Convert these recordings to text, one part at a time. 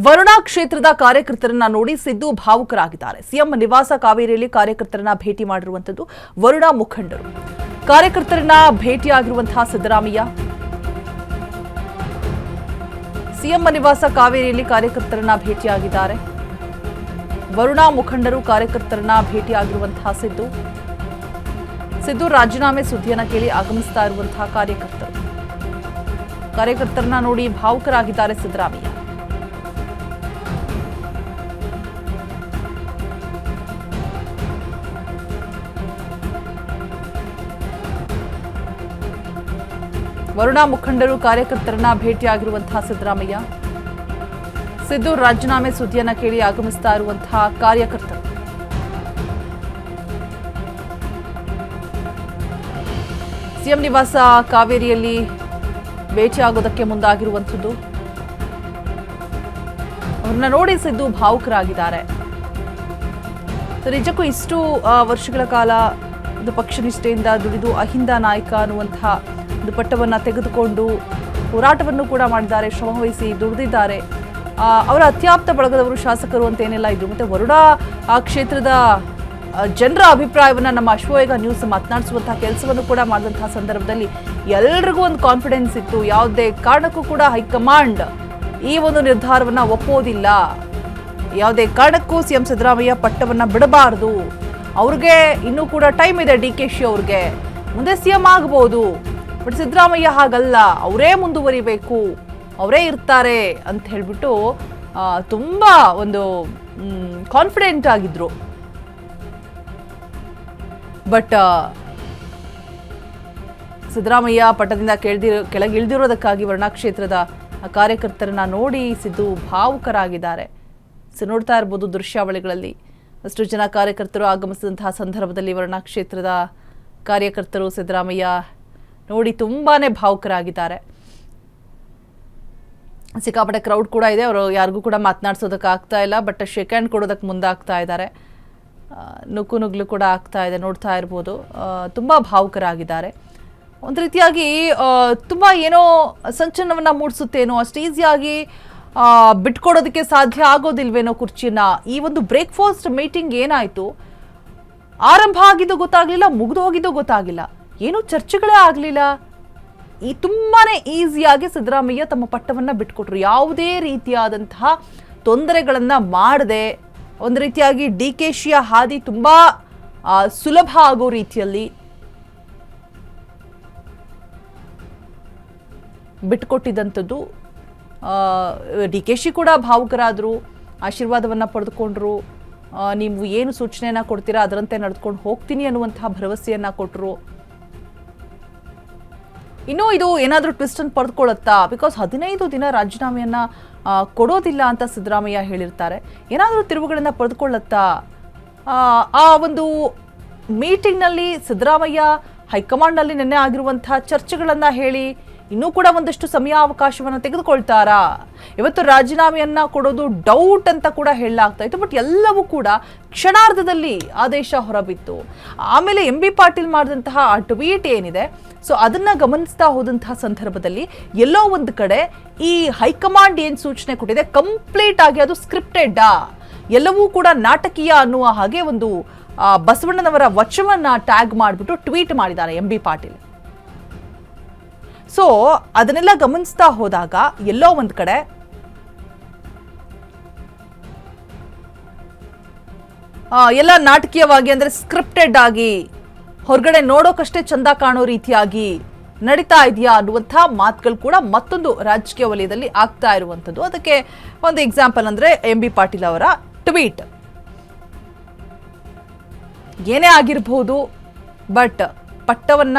ವರುಣಾ ಕ್ಷೇತ್ರದ ಕಾರ್ಯಕರ್ತರನ್ನ ನೋಡಿ ಸಿದ್ದು ಭಾವುಕರಾಗಿದ್ದಾರೆ. ಸಿಎಂ ನಿವಾಸ ಕಾವೇರಿಯಲ್ಲಿ ಕಾರ್ಯಕರ್ತರನ್ನ ಭೇಟಿ ಮಾಡಿರುವಂತದ್ದು ವರುಣಾ ಮುಖಂಡರು. ಕಾರ್ಯಕರ್ತರನ್ನ ಭೇಟಿಯಾಗಿರುವಂತಹ ಸಿದ್ದರಾಮಯ್ಯ ಸಿಎಂ ನಿವಾಸ ಕಾವೇರಿಯಲ್ಲಿ ಕಾರ್ಯಕರ್ತರನ್ನ ಭೇಟಿಯಾಗಿದ್ದಾರೆ. ವರುಣಾ ಮುಖಂಡರು ಕಾರ್ಯಕರ್ತರನ್ನ ಭೇಟಿಯಾಗಿರುವಂತಹ ಸಿದ್ದು ರಾಜೀನಾಮೆ ಸುದ್ದಿಯನ್ನ ಕೇಳಿ ಆಗಮಿಸ್ತಾ ಇರುವಂತಹ ಕಾರ್ಯಕರ್ತರನ್ನ ನೋಡಿ ಭಾವುಕರಾಗಿದ್ದಾರೆ ಸಿದ್ದರಾಮಯ್ಯ. ವರುಣಾ ಮುಖಂಡರು ಕಾರ್ಯಕರ್ತರನ್ನ ಭೇಟಿಯಾಗಿರುವಂತಹ ಸಿದ್ದರಾಮಯ್ಯ. ಸಿದ್ದು ರಾಜೀನಾಮೆ ಸುದ್ದಿಯನ್ನ ಕೇಳಿ ಆಗಮಿಸ್ತಾ ಇರುವಂತಹ ಕಾರ್ಯಕರ್ತರು. ಸಿಎಂ ನಿವಾಸ ಕಾವೇರಿಯಲ್ಲಿ ಭೇಟಿಯಾಗೋದಕ್ಕೆ ಮುಂದಾಗಿರುವಂಥದ್ದು. ಅವ್ರನ್ನ ನೋಡಿ ಸಿದ್ದು ಭಾವುಕರಾಗಿದ್ದಾರೆ. ನಿಜಕ್ಕೂ ಇಷ್ಟು ವರ್ಷಗಳ ಕಾಲ ಒಂದು ಪಕ್ಷನಿಷ್ಠೆಯಿಂದ ದುಡಿದು ಅಹಿಂದ ನಾಯಕ ಅನ್ನುವಂತಹ ಒಂದು ಪಟ್ಟವನ್ನ ತೆಗೆದುಕೊಂಡು ಹೋರಾಟವನ್ನು ಕೂಡ ಮಾಡಿದ್ದಾರೆ, ಶ್ರಮವಹಿಸಿ ದುಡಿದಿದ್ದಾರೆ. ಅವರ ಅತ್ಯಾಪ್ತ ಬಳಗದವರು ಶಾಸಕರು ಅಂತ ಏನೆಲ್ಲ ಇದ್ರು. ಮತ್ತೆ ವರುಣಾ ಕ್ಷೇತ್ರದ ಜನರ ಅಭಿಪ್ರಾಯವನ್ನ ನಮ್ಮ ಅಶ್ವವೇಗ ನ್ಯೂಸ್ ಮಾತನಾಡಿಸುವಂತಹ ಕೆಲಸವನ್ನು ಕೂಡ ಮಾಡಿದಂತಹ ಸಂದರ್ಭದಲ್ಲಿ ಎಲ್ಲರಿಗೂ ಒಂದು ಕಾನ್ಫಿಡೆನ್ಸ್ ಇತ್ತು. ಯಾವುದೇ ಕಾರಣಕ್ಕೂ ಕೂಡ ಹೈಕಮಾಂಡ್ ಈ ಒಂದು ನಿರ್ಧಾರವನ್ನ ಒಪ್ಪೋದಿಲ್ಲ, ಯಾವುದೇ ಕಾರಣಕ್ಕೂ ಸಿಎಂ ಸಿದ್ದರಾಮಯ್ಯ ಪಟ್ಟವನ್ನ ಬಿಡಬಾರದು, ಅವ್ರಿಗೆ ಇನ್ನೂ ಕೂಡ ಟೈಮ್ ಇದೆ, ಡಿಕೆಶಿ ಅವ್ರಿಗೆ ಮುಂದೆ ಸಿಎಂ ಆಗಬಹುದು, ಬಟ್ ಸಿದ್ದರಾಮಯ್ಯ ಹಾಗಲ್ಲ, ಅವರೇ ಮುಂದುವರಿಬೇಕು, ಅವರೇ ಇರ್ತಾರೆ ಅಂತ ಹೇಳ್ಬಿಟ್ಟು ತುಂಬಾ ಒಂದು ಕಾನ್ಫಿಡೆಂಟ್ ಆಗಿದ್ರು. ಬಟ್ ಸಿದ್ದರಾಮಯ್ಯ ಪಟ್ಟದಿಂದ ಕೆಳಗಿಳಿದಿರೋದಕ್ಕಾಗಿ ವರುಣಾ ಕ್ಷೇತ್ರದ ಕಾರ್ಯಕರ್ತರನ್ನ ನೋಡಿ ಸಿದ್ದು ಭಾವುಕರಾಗಿದ್ದಾರೆ. ನೋಡ್ತಾ ಇರ್ಬೋದು ದೃಶ್ಯಾವಳಿಗಳಲ್ಲಿ ಅಷ್ಟು ಜನ ಕಾರ್ಯಕರ್ತರು ಆಗಮಿಸಿದಂತಹ ಸಂದರ್ಭದಲ್ಲಿ ವರುಣಾ ಕ್ಷೇತ್ರದ ಕಾರ್ಯಕರ್ತರು ಸಿದ್ದರಾಮಯ್ಯ ನೋಡಿ ತುಂಬಾನೇ ಭಾವುಕರಾಗಿದ್ದಾರೆ. ಸಿಕ್ಕಾಪಟ್ಟೆ ಕ್ರೌಡ್ ಕೂಡ ಇದೆ. ಅವರು ಯಾರಿಗೂ ಕೂಡ ಮಾತನಾಡ್ಸೋದಕ್ಕೆ ಆಗ್ತಾ ಇಲ್ಲ, ಬಟ್ ಶೇಕ್ ಹ್ಯಾಂಡ್ ಕೊಡೋದಕ್ಕೆ ಮುಂದಾಗ್ತಾ ಇದ್ದಾರೆ. ನುಗ್ಗಲು ಕೂಡ ಆಗ್ತಾ ಇದೆ, ನೋಡ್ತಾ ಇರ್ಬೋದು. ತುಂಬ ಭಾವುಕರಾಗಿದ್ದಾರೆ. ಒಂದು ರೀತಿಯಾಗಿ ತುಂಬ ಏನೋ ಸಂಚಲನವನ್ನು ಮೂಡಿಸುತ್ತೇನೋ, ಅಷ್ಟು ಈಸಿಯಾಗಿ ಬಿಟ್ಕೊಡೋದಕ್ಕೆ ಸಾಧ್ಯ ಆಗೋದಿಲ್ವೇನೋ ಕುರ್ಚಿನ. ಈ ಒಂದು ಬ್ರೇಕ್ಫಾಸ್ಟ್ ಮೀಟಿಂಗ್ ಏನಾಯಿತು, ಆರಂಭ ಆಗಿದ್ದು ಗೊತ್ತಾಗಲಿಲ್ಲ, ಮುಗಿದು ಹೋಗಿದ್ದು ಗೊತ್ತಾಗಿಲ್ಲ, ಏನೂ ಚರ್ಚೆಗಳೇ ಆಗಲಿಲ್ಲ. ಈ ತುಂಬಾನೇ ಈಸಿಯಾಗಿ ಸಿದ್ದರಾಮಯ್ಯ ತಮ್ಮ ಪಟ್ಟವನ್ನು ಬಿಟ್ಕೊಟ್ರು. ಯಾವುದೇ ರೀತಿಯಾದಂತಹ ತೊಂದರೆಗಳನ್ನು ಮಾಡದೆ ಒಂದು ರೀತಿಯಾಗಿ ಡಿಕೆಶಿಯ ಹಾದಿ ತುಂಬಾ ಸುಲಭ ಆಗೋ ರೀತಿಯಲ್ಲಿ ಬಿಟ್ಕೊಟ್ಟಿದ್ದಂಥದ್ದು. ಡಿಕೆಶಿ ಕೂಡ ಭಾವುಕರಾದರು, ಆಶೀರ್ವಾದವನ್ನು ಪಡೆದುಕೊಂಡ್ರು. ನೀವು ಏನು ಸೂಚನೆಯನ್ನ ಕೊಡ್ತೀರಾ ಅದರಂತೆ ನಡೆದುಕೊಂಡು ಹೋಗ್ತೀನಿ ಅನ್ನುವಂತಹ ಭರವಸೆಯನ್ನ ಕೊಟ್ಟರು. ಇನ್ನೂ ಇದು ಏನಾದರೂ ಟ್ವಿಸ್ಟ್ ಅನ್ನು ಪಡೆದುಕೊಳ್ಳುತ್ತಾ, ಬಿಕಾಸ್ 15 ದಿನ ರಾಜೀನಾಮೆಯನ್ನ ಕೊಡೋದಿಲ್ಲ ಅಂತ ಸಿದ್ದರಾಮಯ್ಯ ಹೇಳಿರ್ತಾರೆ. ಏನಾದರೂ ತಿರುವುಗಳನ್ನ ಪಡೆದುಕೊಳ್ಳುತ್ತಾ? ಆ ಒಂದು ಮೀಟಿಂಗ್ನಲ್ಲಿ ಸಿದ್ದರಾಮಯ್ಯ ಹೈಕಮಾಂಡ್ನಲ್ಲಿ ನಿನ್ನೆ ಆಗಿರುವಂತಹ ಚರ್ಚೆಗಳನ್ನ ಹೇಳಿ ಇನ್ನೂ ಕೂಡ ಒಂದಷ್ಟು ಸಮಯಾವಕಾಶವನ್ನು ತೆಗೆದುಕೊಳ್ತಾರಾ? ಇವತ್ತು ರಾಜೀನಾಮೆಯನ್ನ ಕೊಡೋದು ಡೌಟ್ ಅಂತ ಕೂಡ ಹೇಳಲಾಗ್ತಾ ಇತ್ತು, ಬಟ್ ಎಲ್ಲವೂ ಕೂಡ ಕ್ಷಣಾರ್ಧದಲ್ಲಿ ಆದೇಶ ಹೊರಬಿತ್ತು. ಆಮೇಲೆ MB ಪಾಟೀಲ್ ಮಾಡಿದಂತಹ ಆ ಟ್ವೀಟ್ ಏನಿದೆ, ಸೊ ಅದನ್ನ ಗಮನಿಸ್ತಾ ಹೋದಂತಹ ಸಂದರ್ಭದಲ್ಲಿ ಎಲ್ಲೋ ಒಂದು ಕಡೆ ಈ ಹೈಕಮಾಂಡ್ ಏನ್ ಸೂಚನೆ ಕೊಟ್ಟಿದೆ ಕಂಪ್ಲೀಟ್ ಆಗಿ ಅದು ಸ್ಕ್ರಿಪ್ಟೆಡ್, ಎಲ್ಲವೂ ಕೂಡ ನಾಟಕೀಯ ಅನ್ನುವ ಹಾಗೆ ಒಂದು ಬಸವಣ್ಣನವರ ವಚನವನ್ನ ಟ್ಯಾಗ್ ಮಾಡಿಬಿಟ್ಟು ಟ್ವೀಟ್ ಮಾಡಿದ್ದಾರೆ MB ಪಾಟೀಲ್. ಸೊ ಅದನ್ನೆಲ್ಲ ಗಮನಿಸ್ತಾ ಹೋದಾಗ ಎಲ್ಲೋ ಒಂದ್ ಕಡೆ ಎಲ್ಲ ನಾಟಕೀಯವಾಗಿ, ಅಂದ್ರೆ ಸ್ಕ್ರಿಪ್ಟೆಡ್ ಆಗಿ, ಹೊರಗಡೆ ನೋಡೋಕಷ್ಟೇ ಚಂದ ಕಾಣೋ ರೀತಿಯಾಗಿ ನಡೀತಾ ಇದೆಯಾ ಅನ್ನುವಂತಹ ಮಾತುಗಳು ಕೂಡ ಮತ್ತೊಂದು ರಾಜಕೀಯ ವಲಯದಲ್ಲಿ ಆಗ್ತಾ ಇರುವಂಥದ್ದು. ಅದಕ್ಕೆ ಒಂದು ಎಕ್ಸಾಂಪಲ್ ಅಂದ್ರೆ MB ಪಾಟೀಲ್ ಅವರ ಟ್ವೀಟ್. ಏನೇ ಆಗಿರಬಹುದು, ಬಟ್ ಪಟ್ಟವನ್ನ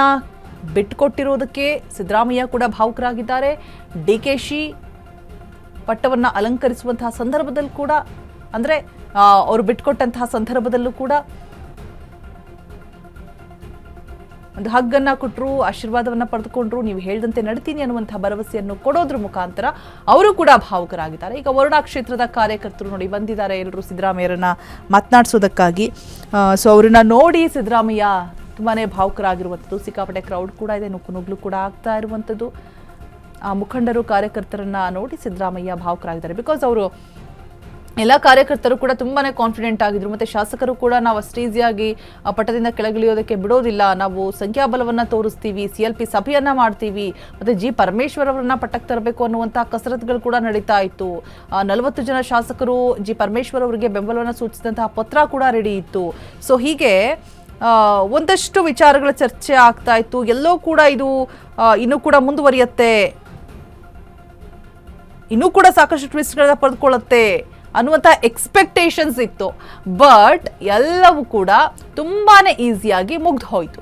ಬಿಟ್ಕೊಟ್ಟಿರೋದಕ್ಕೆ ಸಿದ್ದರಾಮಯ್ಯ ಕೂಡ ಭಾವುಕರಾಗಿದ್ದಾರೆ. ಡಿಕೆಶಿ ಪಟ್ಟವನ್ನ ಅಲಂಕರಿಸುವಂತಹ ಸಂದರ್ಭದಲ್ಲಿ ಕೂಡ, ಅಂದ್ರೆ ಅವರು ಬಿಟ್ಕೊಟ್ಟಂತಹ ಸಂದರ್ಭದಲ್ಲೂ ಕೂಡ ಒಂದು ಹಗ್ಗನ್ನ ಕೊಟ್ಟರು, ಆಶೀರ್ವಾದವನ್ನ ಪಡೆದುಕೊಂಡ್ರು, ನೀವು ಹೇಳಿದಂತೆ ನಡ್ತೀನಿ ಅನ್ನುವಂತಹ ಭರವಸೆಯನ್ನು ಕೊಡೋದ್ರ ಮುಖಾಂತರ ಅವರು ಕೂಡ ಭಾವುಕರಾಗಿದ್ದಾರೆ. ಈಗ ವರುಣಾ ಕ್ಷೇತ್ರದ ಕಾರ್ಯಕರ್ತರು ನೋಡಿ ಬಂದಿದ್ದಾರೆ ಎಲ್ಲರೂ ಸಿದ್ದರಾಮಯ್ಯರನ್ನ ಮಾತನಾಡಿಸೋದಕ್ಕಾಗಿ. ಸೊ ಅವ್ರನ್ನ ನೋಡಿ ಸಿದ್ದರಾಮಯ್ಯ ತುಂಬಾನೇ ಭಾವುಕರಾಗಿರುವಂಥದ್ದು. ಸಿಕ್ಕಾಪಟ್ಟೆ ಕ್ರೌಡ್ ಕೂಡ ಇದೆ, ನುಗ್ಗಲು ಕೂಡ ಆಗ್ತಾ ಇರುವಂಥದ್ದು. ಆ ಮುಖಂಡರು ಕಾರ್ಯಕರ್ತರನ್ನ ನೋಡಿ ಸಿದ್ದರಾಮಯ್ಯ ಭಾವುಕರಾಗಿದ್ದಾರೆ. ಬಿಕಾಸ್ ಅವರು ಎಲ್ಲ ಕಾರ್ಯಕರ್ತರು ಕೂಡ ತುಂಬಾನೇ ಕಾನ್ಫಿಡೆಂಟ್ ಆಗಿದ್ರು, ಮತ್ತೆ ಶಾಸಕರು ಕೂಡ ನಾವು ಅಷ್ಟು ಈಸಿಯಾಗಿ ಪಟ್ಟದಿಂದ ಕೆಳಗಿಳಿಯೋದಕ್ಕೆ ಬಿಡೋದಿಲ್ಲ, ನಾವು ಸಂಖ್ಯಾಬಲವನ್ನ ತೋರಿಸ್ತೀವಿ, CLP ಸಭೆಯನ್ನ ಮಾಡ್ತೀವಿ, ಮತ್ತೆ G ಪರಮೇಶ್ವರ್ ಅವರನ್ನ ಪಟ್ಟಕ್ಕೆ ತರಬೇಕು ಅನ್ನುವಂಥ ಕಸರತ್ತುಗಳು ಕೂಡ ನಡೀತಾ ಇತ್ತು. 40 ಜನ ಶಾಸಕರು G ಪರಮೇಶ್ವರ್ ಅವರಿಗೆ ಬೆಂಬಲವನ್ನು ಸೂಚಿಸಿದಂತಹ ಪತ್ರ ಕೂಡ ರೆಡಿ ಇತ್ತು. ಸೊ ಹೀಗೆ ಒಂದಷ್ಟು ವಿಚಾರಗಳ ಚರ್ಚೆ ಆಗ್ತಾ ಇತ್ತು. ಎಲ್ಲೋ ಕೂಡ ಇದು ಇನ್ನೂ ಕೂಡ ಮುಂದುವರಿಯುತ್ತೆ, ಇನ್ನೂ ಕೂಡ ಸಾಕಷ್ಟು ಟ್ವಿಸ್ಟ್ಗಳನ್ನ ಪಡೆದುಕೊಳ್ಳುತ್ತೆ ಅನ್ನುವಂಥ ಎಕ್ಸ್ಪೆಕ್ಟೇಷನ್ಸ್ ಇತ್ತು. ಬಟ್ ಎಲ್ಲವೂ ಕೂಡ ತುಂಬಾನೇ ಈಸಿಯಾಗಿ ಮುಗ್ದು ಹೋಯಿತು.